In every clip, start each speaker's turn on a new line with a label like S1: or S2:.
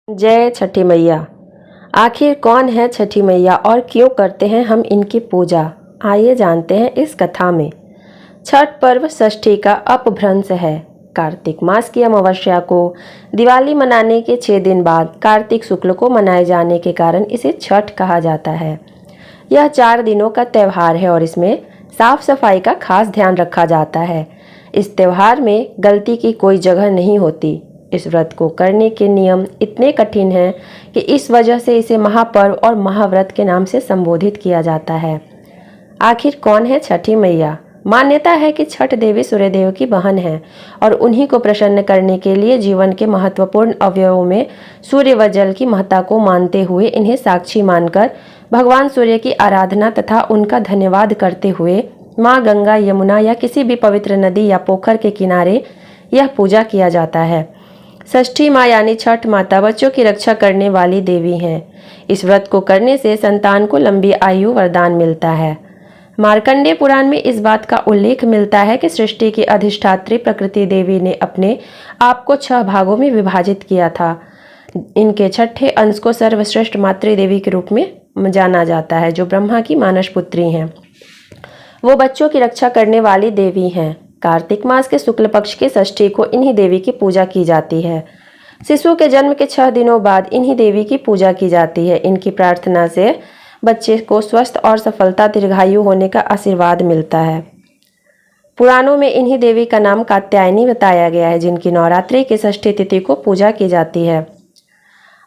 S1: जय छठी मैया। आखिर कौन है छठी मैया और क्यों करते हैं हम इनकी पूजा? आइए जानते हैं इस कथा में। छठ पर्व षष्ठी का अपभ्रंश है। कार्तिक मास की अमावस्या को दिवाली मनाने के 6 दिन बाद कार्तिक शुक्ल को मनाए जाने के कारण इसे छठ कहा जाता है। यह 4 दिनों का त्यौहार है और इसमें साफ सफाई का खास ध्यान रखा जाता है। इस त्यौहार में गलती की कोई जगह नहीं होती। इस व्रत को करने के नियम इतने कठिन हैं कि इस वजह से इसे महापर्व और महाव्रत के नाम से संबोधित किया जाता है। आखिर कौन है छठी मैया? मान्यता है कि छठ देवी सूर्यदेव की बहन है और उन्हीं को प्रसन्न करने के लिए जीवन के महत्वपूर्ण अवयवों में सूर्य व जल की महत्ता को मानते हुए इन्हें साक्षी मानकर भगवान सूर्य की आराधना तथा उनका धन्यवाद करते हुए माँ गंगा, यमुना या किसी भी पवित्र नदी या पोखर के किनारे यह पूजा किया जाता है। षष्ठी माँ यानी छठ माता बच्चों की रक्षा करने वाली देवी हैं। इस व्रत को करने से संतान को लंबी आयु वरदान मिलता है। मार्कंडेय पुराण में इस बात का उल्लेख मिलता है कि सृष्टि की अधिष्ठात्री प्रकृति देवी ने अपने आप को 6 भागों में विभाजित किया था। इनके छठे अंश को सर्वश्रेष्ठ मातृदेवी के रूप में जाना जाता है, जो ब्रह्मा की मानस पुत्री हैं। वो बच्चों की रक्षा करने वाली देवी हैं। कार्तिक मास के शुक्ल पक्ष की षष्ठी को इन्हीं देवी की पूजा की जाती है। शिशु के जन्म के 6 दिनों बाद इन्हीं देवी की पूजा की जाती है। इनकी प्रार्थना से बच्चे को स्वस्थ और सफलता दीर्घायु होने का आशीर्वाद मिलता है। पुराणों में इन्हीं देवी का नाम कात्यायनी बताया गया है, जिनकी नवरात्रि की षष्ठी तिथि को पूजा की जाती है।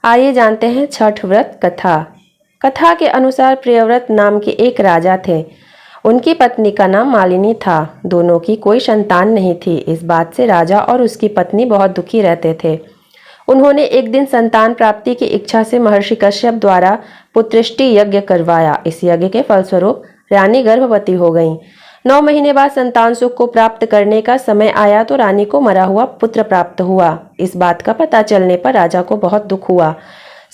S1: आइए जानते हैं छठ व्रत कथा। कथा के अनुसार प्रियव्रत नाम के एक राजा थे। उनकी पत्नी का नाम मालिनी था। दोनों की कोई संतान नहीं थी। इस बात से राजा और उसकी पत्नी बहुत दुखी रहते थे। उन्होंने एक दिन संतान प्राप्ति की इच्छा से महर्षि कश्यप द्वारा पुत्रष्टि यज्ञ करवाया। इस यज्ञ के फलस्वरूप रानी गर्भवती हो गईं। 9 महीने बाद संतान सुख को प्राप्त करने का समय आया तो रानी को मरा हुआ पुत्र प्राप्त हुआ। इस बात का पता चलने पर राजा को बहुत दुख हुआ।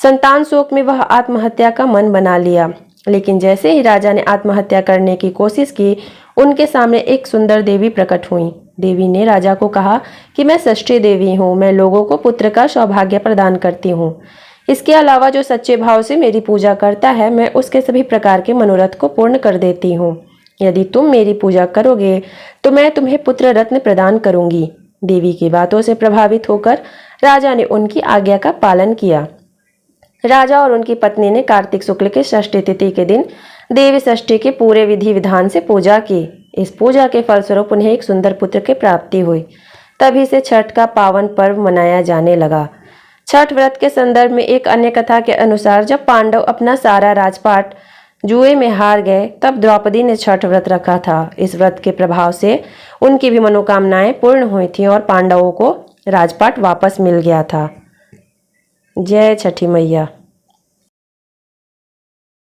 S1: संतान शोक में वह आत्महत्या का मन बना लिया। लेकिन जैसे ही राजा ने आत्महत्या करने की कोशिश की, उनके सामने एक सुंदर देवी प्रकट हुई। देवी ने राजा को कहा कि मैं षष्ठी देवी हूँ, मैं लोगों को पुत्र का सौभाग्य प्रदान करती हूँ। इसके अलावा जो सच्चे भाव से मेरी पूजा करता है, मैं उसके सभी प्रकार के मनोरथ को पूर्ण कर देती हूँ। यदि तुम मेरी पूजा करोगे तो मैं तुम्हें पुत्र रत्न प्रदान करूंगी। देवी की बातों से प्रभावित होकर राजा ने उनकी आज्ञा का पालन किया। राजा और उनकी पत्नी ने कार्तिक शुक्ल के षष्ठी तिथि के दिन देवी षष्ठी के पूरे विधि विधान से पूजा की। इस पूजा के फलस्वरूप उन्हें एक सुंदर पुत्र की प्राप्ति हुई। तभी से छठ का पावन पर्व मनाया जाने लगा। छठ व्रत के संदर्भ में एक अन्य कथा के अनुसार जब पांडव अपना सारा राजपाट जुए में हार गए, तब द्रौपदी ने छठ व्रत रखा था। इस व्रत के प्रभाव से उनकी भी मनोकामनाएं पूर्ण हुई थी और पांडवों को राजपाट वापस मिल गया था। जय छठी मैया।